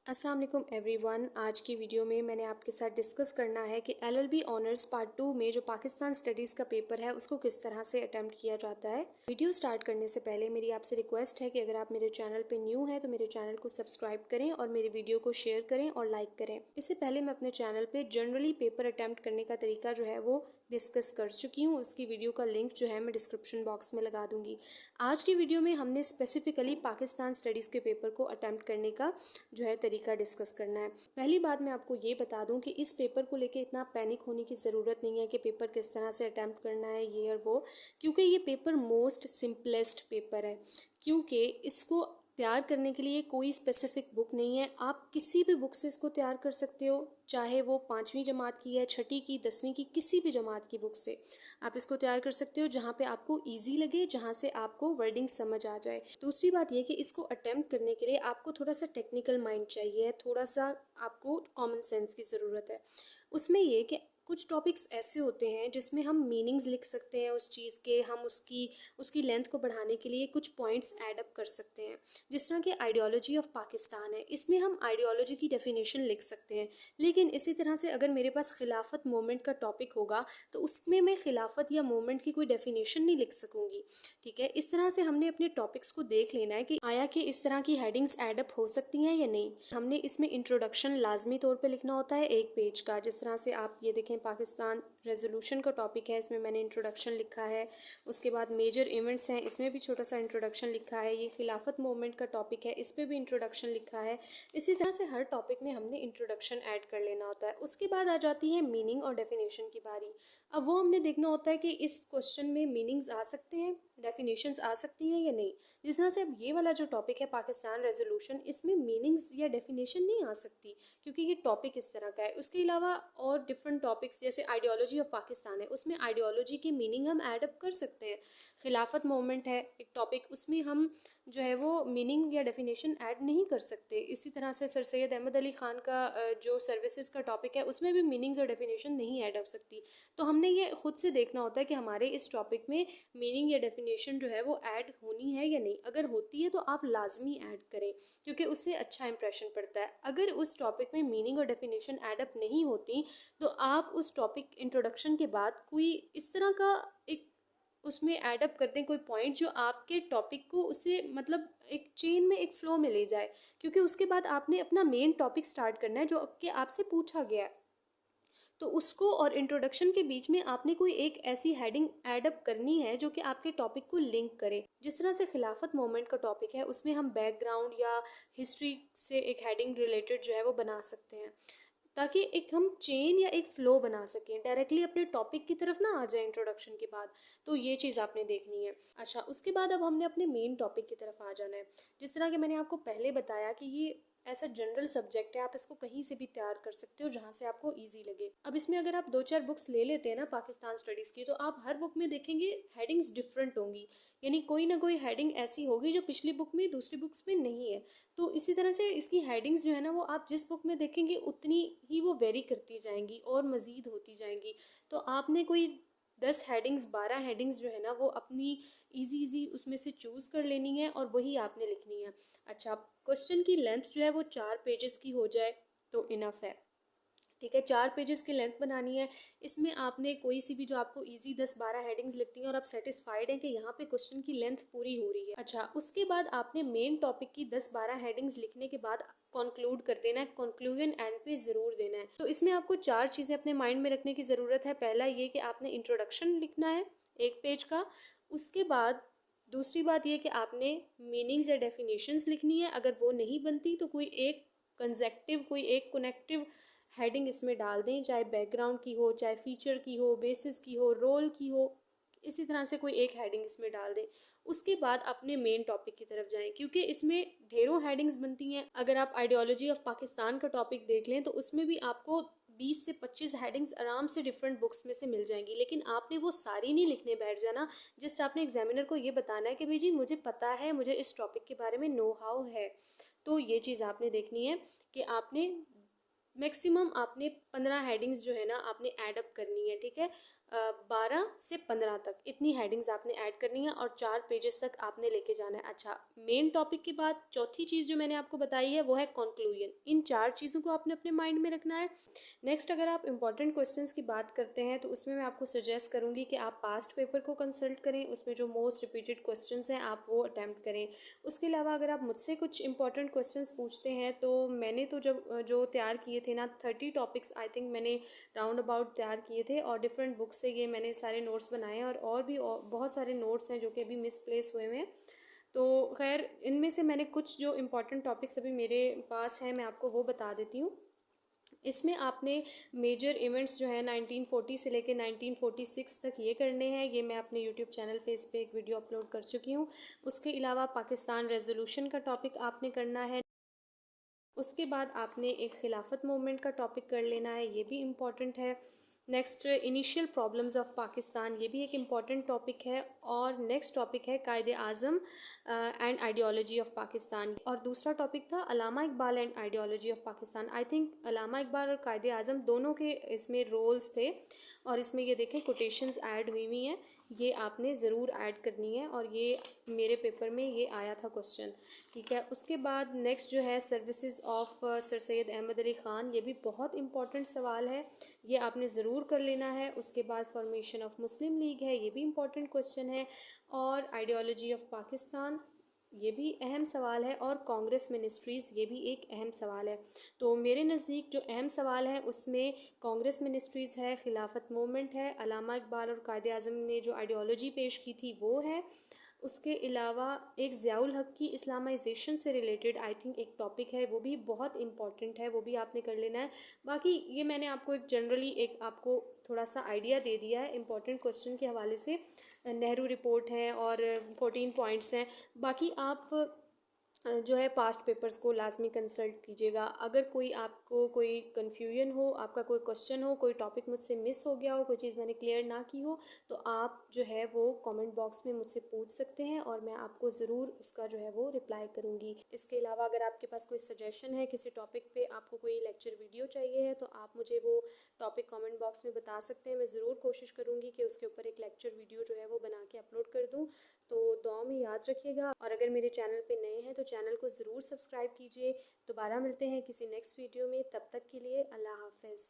अस्सलाम वालेकुम एवरीवन। आज की वीडियो में मैंने आपके साथ डिस्कस करना है कि एलएलबी ऑनर्स पार्ट 2 में जो पाकिस्तान स्टडीज़ का पेपर है उसको किस तरह से अटेम्प्ट किया जाता है। वीडियो स्टार्ट करने से पहले मेरी आपसे रिक्वेस्ट है कि अगर आप मेरे चैनल पे न्यू हैं तो मेरे चैनल को सब्सक्राइब करें और मेरी वीडियो को शेयर करें और लाइक करें। इससे पहले मैं अपने चैनल पर जनरली पेपर अटैम्प्ट करने का तरीका जो है वो डिस्कस कर चुकी हूँ। उसकी वीडियो का लिंक जो है मैं डिस्क्रिप्शन बॉक्स में लगा दूँगी। आज की वीडियो में हमने स्पेसिफिकली पाकिस्तान स्टडीज़ के पेपर को अटैम्प्ट करने का जो है तरीका डिस्कस करना है। पहली बात मैं आपको ये बता दूं कि इस पेपर को लेके इतना पैनिक होने की ज़रूरत नहीं है कि पेपर किस तरह से अटैम्प्ट करना है ये और वो, क्योंकि ये पेपर मोस्ट सिंपलेस्ट पेपर है। क्योंकि इसको तैयार करने के लिए कोई स्पेसिफिक बुक नहीं है। आप किसी भी बुक से इसको तैयार कर सकते हो, चाहे वो 5वीं जमात की है, छठी की, 10वीं की, किसी भी जमात की बुक से आप इसको तैयार कर सकते हो जहाँ पे आपको इजी लगे, जहाँ से आपको वर्डिंग समझ आ जाए। दूसरी बात ये कि इसको अटेम्प्ट करने के लिए आपको थोड़ा सा टेक्निकल माइंड चाहिए, थोड़ा सा आपको कॉमन सेंस की ज़रूरत है। उसमें ये कि कुछ टॉपिक्स ऐसे होते हैं जिसमें हम मीनिंग्स लिख सकते हैं उस चीज़ के, हम उसकी उसकी लेंथ को बढ़ाने के लिए कुछ पॉइंट्स ऐड अप कर सकते हैं। जिस तरह की आइडियोलॉजी ऑफ पाकिस्तान है, इसमें हम आइडियोलॉजी की डेफिनेशन लिख सकते हैं। लेकिन इसी तरह से अगर मेरे पास खिलाफत मूवमेंट का टॉपिक होगा तो उसमें मैं खिलाफत या मूवमेंट की कोई डेफिनेशन नहीं लिख सकूंगी। ठीक है, इस तरह से हमने अपने टॉपिक्स को देख लेना है कि आया कि इस तरह की हेडिंग्स ऐड अप हो सकती हैं या नहीं। हमने इसमें इंट्रोडक्शन लाजमी तौर पे लिखना होता है 1 पेज का। जिस तरह से आप ये देखें, पाकिस्तान रेजोल्यूशन का टॉपिक है, इसमें मैंने इंट्रोडक्शन लिखा है। उसके बाद मेजर इवेंट्स हैं, इसमें भी छोटा सा इंट्रोडक्शन लिखा है। ये खिलाफत मूवमेंट का टॉपिक है, इस पर भी इंट्रोडक्शन लिखा है। इसी तरह से हर टॉपिक में हमने इंट्रोडक्शन ऐड कर लेना होता है। उसके बाद आ जाती है मीनिंग और डेफिनेशन की बारी। अब वो हमने देखना होता है कि इस क्वेश्चन में मीनिंग्स आ सकते हैं, डेफिनेशंस आ सकती हैं या नहीं। जिस तरह से अब ये वाला जो टॉपिक है पाकिस्तान रेजोल्यूशन, इसमें मीनिंग्स या डेफिनेशन नहीं आ सकती क्योंकि ये टॉपिक इस तरह का है। उसके अलावा और डिफरेंट टॉपिक्स जैसे आइडियोलॉजी ऑफ पाकिस्तान है, उसमें आइडियोलॉजी के मीनिंग हम ऐड अप कर सकते हैं। खिलाफत मूवमेंट है एक टॉपिक, उसमें हम जो है वो मीनिंग या डेफिनेशन ऐड नहीं कर सकते। इसी तरह से सर सैयद अहमद अली ख़ान का जो सर्विसेज का टॉपिक है, उसमें भी मीनिंग्स और डेफिनेशन नहीं ऐड हो सकती। तो हमने ये खुद से देखना होता है कि हमारे इस टॉपिक में मीनिंग या डेफिनेशन जो है वो ऐड होनी है या नहीं। अगर होती है तो आप लाजमी ऐड करें क्योंकि उससे अच्छा इंप्रेशन पड़ता है। अगर उस टॉपिक में मीनिंग और डेफिनेशन ऐड अप नहीं होती तो आप उस टॉपिक इंट्रोडक्शन के बाद कोई इस तरह का एक उसमें ऐड अप कर दें कोई पॉइंट जो आपके टॉपिक को उसे मतलब एक चेन में, एक फ्लो में ले जाए। क्योंकि उसके बाद आपने अपना मेन टॉपिक स्टार्ट करना है जो कि आपसे पूछा गया है। तो उसको और इंट्रोडक्शन के बीच में आपने कोई एक ऐसी हेडिंग ऐड अप करनी है जो कि आपके टॉपिक को लिंक करे। जिस तरह से खिलाफत मूवमेंट का टॉपिक है, उसमें हम बैकग्राउंड या हिस्ट्री से एक हेडिंग रिलेटेड जो है वो बना सकते हैं ताकि एक हम चेन या एक फ्लो बना सकें, डायरेक्टली अपने टॉपिक की तरफ ना आ जाए इंट्रोडक्शन के बाद। तो ये चीज़ आपने देखनी है। अच्छा, उसके बाद अब हमने अपने मेन टॉपिक की तरफ आ जाना है। जिस तरह कि मैंने आपको पहले बताया कि ये ऐसा जनरल सब्जेक्ट है, आप इसको कहीं से भी तैयार कर सकते हो जहाँ से आपको इजी लगे। अब इसमें अगर आप 2-4 बुक्स ले लेते हैं ना पाकिस्तान स्टडीज़ की, तो आप हर बुक में देखेंगे हेडिंग्स डिफरेंट होंगी। यानी कोई ना कोई हेडिंग ऐसी होगी जो पिछली बुक में, दूसरी बुक्स में नहीं है। तो इसी तरह से इसकी हेडिंग्स जो है ना वो आप जिस बुक में देखेंगे उतनी ही वो वेरी करती जाएंगी और मज़ीद होती जाएंगी। तो आपने कोई 10 हेडिंग्स, 12 हेडिंग्स जो है ना वो अपनी इजी इजी उसमें से चूज़ कर लेनी है और वही आपने लिखनी है। अच्छा, क्वेश्चन की लेंथ जो है वो 4 पेजेस की हो जाए तो इनफ है। ठीक है, 4 पेजेस की लेंथ बनानी है। इसमें आपने कोई सी भी जो आपको इजी 10-12 हेडिंग्स लिखती हैं और आप सेटिस्फाइड हैं कि यहाँ पे क्वेश्चन की लेंथ पूरी हो रही है। अच्छा, उसके बाद आपने मेन टॉपिक की 10-12 हेडिंग्स लिखने के बाद कंक्लूड कर देना है। कंक्लूजन एंड पे ज़रूर देना है। तो इसमें आपको 4 चीज़ें अपने माइंड में रखने की ज़रूरत है। पहला ये कि आपने इंट्रोडक्शन लिखना है 1 पेज का। उसके बाद दूसरी बात ये कि आपने मीनिंग्स या डेफिनेशंस लिखनी है। अगर वो नहीं बनती तो कोई एक कंजेक्टिव, कोई एक कनेक्टिव हेडिंग इसमें डाल दें, चाहे बैकग्राउंड की हो, चाहे फीचर की हो, बेसिस की हो, रोल की हो। इसी तरह से कोई एक हेडिंग इसमें डाल दें। उसके बाद अपने मेन टॉपिक की तरफ जाएं क्योंकि इसमें ढेरों हेडिंग्स बनती हैं। अगर आप आइडियोलॉजी ऑफ पाकिस्तान का टॉपिक देख लें तो उसमें भी आपको 20 से 25 हेडिंग्स आराम से डिफरेंट बुक्स में से मिल जाएंगी। लेकिन आपने वो सारी नहीं लिखने बैठ जाना। जस्ट आपने एग्जामिनर को ये बताना है कि भाई जी मुझे पता है, मुझे इस टॉपिक के बारे में नो हाउ है। तो ये चीज़ आपने देखनी है कि आपने मैक्सिमम आपने 15 हेडिंग्स जो है ना आपने ऐड अप करनी है। ठीक है, 12 से 15 तक इतनी हेडिंग्स आपने ऐड करनी है और 4 पेजेस तक आपने लेके जाना है। अच्छा, मेन टॉपिक के बाद चौथी चीज़ जो मैंने आपको बताई है वो है कंक्लूजन। इन 4 चीज़ों को आपने अपने माइंड में रखना है। नेक्स्ट, अगर आप इंपॉर्टेंट क्वेश्चंस की बात करते हैं तो उसमें मैं आपको सजेस्ट करूंगी कि आप पास्ट पेपर को कंसल्ट करें, उसमें जो मोस्ट रिपीटेड क्वेश्चंस हैं आप वो अटैम्प्ट करें। उसके अलावा अगर आप मुझसे कुछ इंपॉर्टेंट क्वेश्चंस पूछते हैं तो मैंने तो जब जो तैयार किए थे ना 30 टॉपिक्स आई थिंक मैंने राउंड अबाउट तैयार किए थे और डिफरेंट बुक्स से ये मैंने सारे नोट्स बनाए हैं और भी बहुत सारे नोट्स हैं जो कि अभी मिसप्लेस हुए हुए हैं। तो खैर इनमें से मैंने कुछ जो इम्पोर्टेंट टॉपिक्स अभी मेरे पास हैं मैं आपको वो बता देती हूँ। इसमें आपने मेजर इवेंट्स जो है 1940 से लेकर 1946 तक ये करने हैं। ये मैं अपने यूट्यूब चैनल पे इस पर एक वीडियो अपलोड कर चुकी हूँ। उसके अलावा पाकिस्तान रेजोल्यूशन का टॉपिक आपने करना है। उसके बाद आपने एक खिलाफत मूवमेंट का टॉपिक कर लेना है, ये भी इम्पॉर्टेंट है। Next, initial problems of Pakistan, ये भी एक इम्पॉर्टेंट टॉपिक है। और नेक्स्ट टॉपिक है Quaid-e Azam and ideology of Pakistan. और दूसरा टॉपिक था Allama Iqbal and ideology of Pakistan. I think Allama Iqbal और कायदे आज़म दोनों के इसमें रोल्स थे और इसमें ये देखें कोटेशंस ऐड हुई हुई हैं, ये आपने ज़रूर ऐड करनी है और ये मेरे पेपर में ये आया था क्वेश्चन। ठीक है, उसके बाद नेक्स्ट जो है services of sir Syed Ahmad Ali Khan, ये भी बहुत इंपॉर्टेंट सवाल है, ये आपने ज़रूर कर लेना है। उसके बाद फॉर्मेशन ऑफ मुस्लिम लीग है, ये भी इम्पॉर्टेंट क्वेश्चन है। और आइडियोलॉजी ऑफ पाकिस्तान, ये भी अहम सवाल है। और कांग्रेस मिनिस्ट्रीज़, ये भी एक अहम सवाल है। तो मेरे नज़दीक जो अहम सवाल है उसमें कांग्रेस मिनिस्ट्रीज़ है, खिलाफत मूवमेंट है, अलामा इकबाल और कायदे आज़म ने जो आइडियोलॉजी पेश की थी वो है। उसके अलावा एक ज़ियाउल हक की इस्लामाइजेशन से रिलेटेड आई थिंक एक टॉपिक है, वो भी बहुत इंपॉर्टेंट है, वो भी आपने कर लेना है। बाकी ये मैंने आपको एक जनरली एक आपको थोड़ा सा आइडिया दे दिया है इंपॉर्टेंट क्वेश्चन के हवाले से। नेहरू रिपोर्ट है और 14 पॉइंट्स हैं। बाकी आप जो है पास्ट पेपर्स को लाजमी कंसल्ट कीजिएगा। अगर कोई आपको कोई कन्फ्यूजन हो, आपका कोई क्वेश्चन हो, कोई टॉपिक मुझसे मिस हो गया हो, कोई चीज़ मैंने क्लियर ना की हो, तो आप जो है वो कमेंट बॉक्स में मुझसे पूछ सकते हैं और मैं आपको ज़रूर उसका जो है वो रिप्लाई करूँगी। इसके अलावा अगर आपके पास कोई सजेशन है किसी टॉपिक पे, आपको कोई लेक्चर वीडियो चाहिए है तो आप मुझे वो टॉपिक कमेंट बॉक्स में बता सकते हैं। मैं ज़रूर कोशिश करूँगी कि उसके ऊपर एक लेक्चर वीडियो जो है वो बना के अपलोड कर दूँ। तो दुआ में याद रखिएगा और अगर मेरे चैनल पे नए हैं तो चैनल को ज़रूर सब्सक्राइब कीजिए। दोबारा मिलते हैं किसी नेक्स्ट वीडियो में, तब तक के लिए अल्लाह हाफ़िज़।